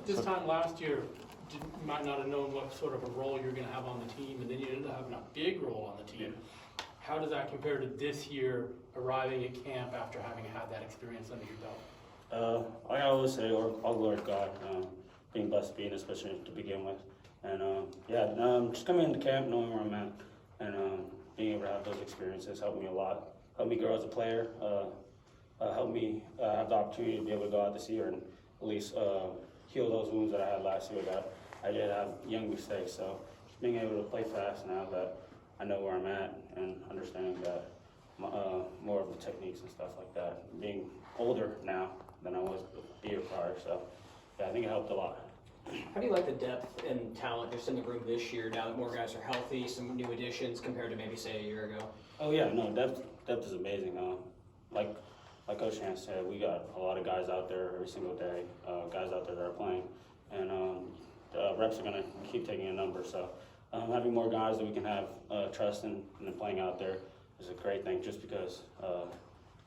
This time last year, you might not have known what sort of a role you're going to have on the team, and then you ended up having a big role on the team. How does that compare to this year, arriving at camp after having had that experience under your belt? I always say, all glory to God, being blessed to be in this position to begin with. And just coming into camp, knowing where I'm at, and being able to have those experiences helped me a lot. Helped me grow as a player, helped me have the opportunity to be able to go out this year and at least heal those wounds that I had last year that I did have young mistakes. So just being able to play fast now that I know where I'm at and understanding that more of the techniques and stuff like that. Being older now than I was the year prior, so yeah, I think it helped a lot. How do you like the depth and talent just in the room this year, now that more guys are healthy, some new additions compared to maybe, say, a year ago? Oh yeah, no, depth is amazing. Like Coach Chance said, we got a lot of guys out there every single day, guys out there that are playing, and the reps are going to keep taking a number. So having more guys that we can have trust in playing out there is a great thing, just because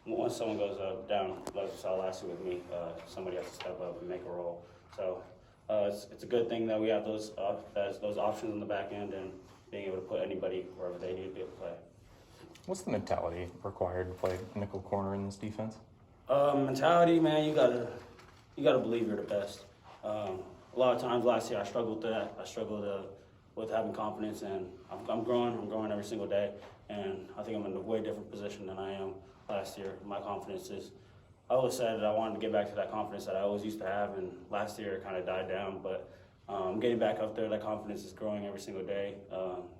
once someone goes down, like we saw last year with me, somebody has to step up and make a role. So it's a good thing that we have those options in the back end and being able to put anybody wherever they need to be able to play. What's the mentality required to play nickel corner in this defense? Mentality, man, you gotta believe you're the best. A lot of times last year I struggled with that. I struggled with having confidence, and I'm growing every single day, and I think I'm in a way different position than I am last year. My confidence is, I always said that I wanted to get back to that confidence that I always used to have, and last year it kind of died down, but I'm getting back up there. That confidence is growing every single day.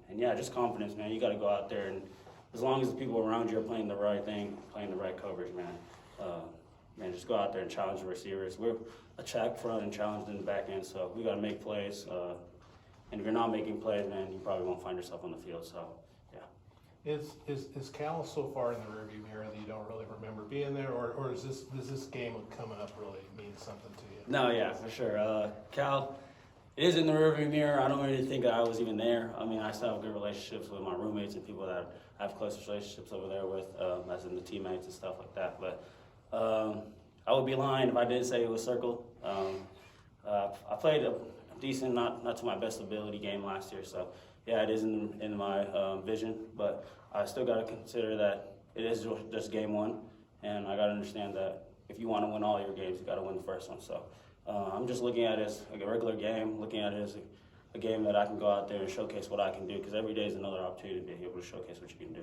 And yeah, just confidence, man. You gotta go out there, and as long as the people around you are playing the right thing, playing the right coverage, man, just go out there and challenge the receivers. We're a check front and challenged in the back end, so we got to make plays. And if you're not making plays, man, you probably won't find yourself on the field. So, yeah. Is Cal so far in the rearview mirror that you don't really remember being there, or does this game coming up really mean something to you? No, yeah, for sure. Cal is in the rearview mirror. I don't really think I was even there. I mean, I still have good relationships with my roommates and people that I have close relationships over there with, as in the teammates and stuff like that. But I would be lying if I didn't say it was circled. I played a decent, not to my best ability game last year, so yeah, it is in my vision, but I still got to consider that it is just game one, and I got to understand that if you want to win all your games, you got to win the first one. So I'm just looking at it as like a regular game, looking at it as a game that I can go out there and showcase what I can do, because every day is another opportunity to be able to showcase what you can do.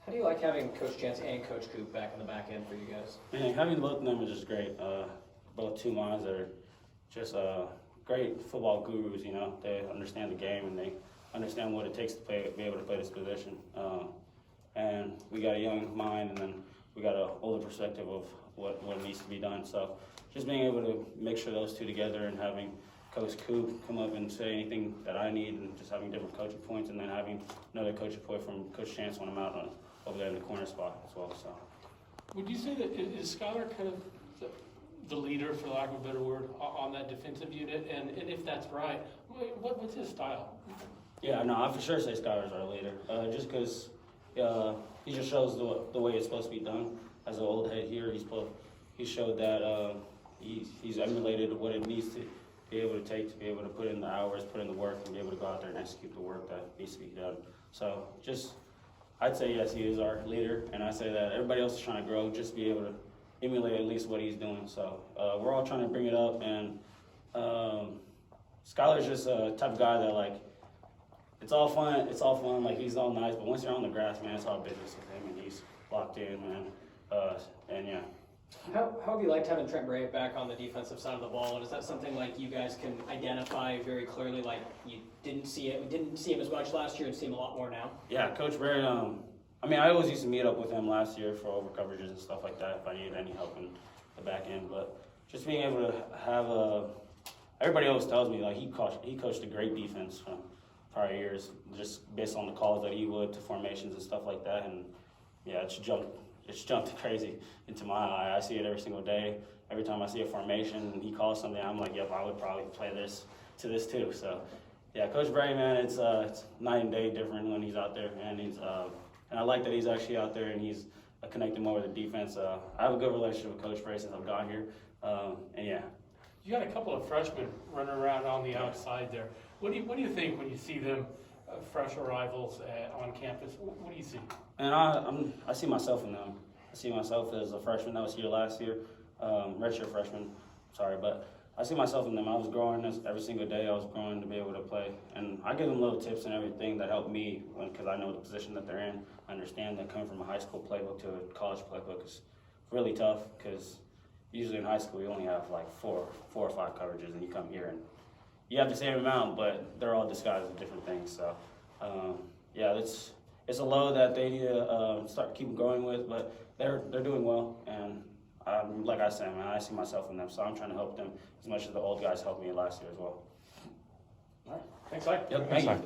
How do you like having Coach Chance and Coach Coop back in the back end for you guys? Man, having both of them is just great. Both two minds that are just great football gurus. You know, they understand the game and they understand what it takes to be able to play this position. And we got a young mind, and then we got an older perspective of what needs to be done. So just being able to make sure those two together and having Coach Coop come up and say anything that I need, and just having different coaching points, and then having another coaching point from Coach Chance when I'm out over there in the corner spot as well. So, Would you say that is Skylar kind of the leader, for lack of a better word, on that defensive unit? And if that's right, what's his style? yeah, no, I for sure say Skylar's our leader, just because he just shows the way it's supposed to be done. As an old head here, he showed that he's emulated what it needs to be able to put in the hours, put in the work, and be able to go out there and execute the work that needs to be done. So I'd say yes, he is our leader, and I say that everybody else is trying to grow, just be able to emulate at least what he's doing. So we're all trying to bring it up, and Skylar's just a type of guy that, like, it's all fun, like, he's all nice, but once you're on the grass, man, it's all business with him, and he's locked in, man, and yeah. How have you liked having Trent Bray back on the defensive side of the ball? And is that something like you guys can identify very clearly, like you didn't see him as much last year and see him a lot more now? Yeah, Coach Bray, I mean, I always used to meet up with him last year for over coverages and stuff like that if I needed any help in the back end. But just being able to have everybody always tells me, like, he coached a great defense from prior years, just based on the calls that he would to formations and stuff like that. And yeah, it's jumped crazy into my eye. I see it every single day. Every time I see a formation and he calls something, I'm like, yep, I would probably play this too. So yeah, Coach Bray, man, it's night and day different when he's out there, and and I like that he's actually out there and he's connecting more with the defense. I have a good relationship with Coach Bray since I've got here, and yeah, You got a couple of freshmen running around on the outside there. What do you think when you see them, fresh arrivals on campus? What do you see? And I see myself in them. I see myself as a freshman that was here last year, redshirt freshman, sorry, but I see myself in them. I was growing every single day. I was growing to be able to play, and I give them little tips and everything that help me because I know the position that they're in. I understand that coming from a high school playbook to a college playbook is really tough because usually in high school you only have like four or five coverages, and you come here and you have the same amount, but they're all disguised as different things. So, yeah, it's a low that they need to start keep going with, but they're doing well, and like I said, man, I see myself in them, so I'm trying to help them as much as the old guys helped me last year as well. All right, thanks, Mike. Yep, thank you.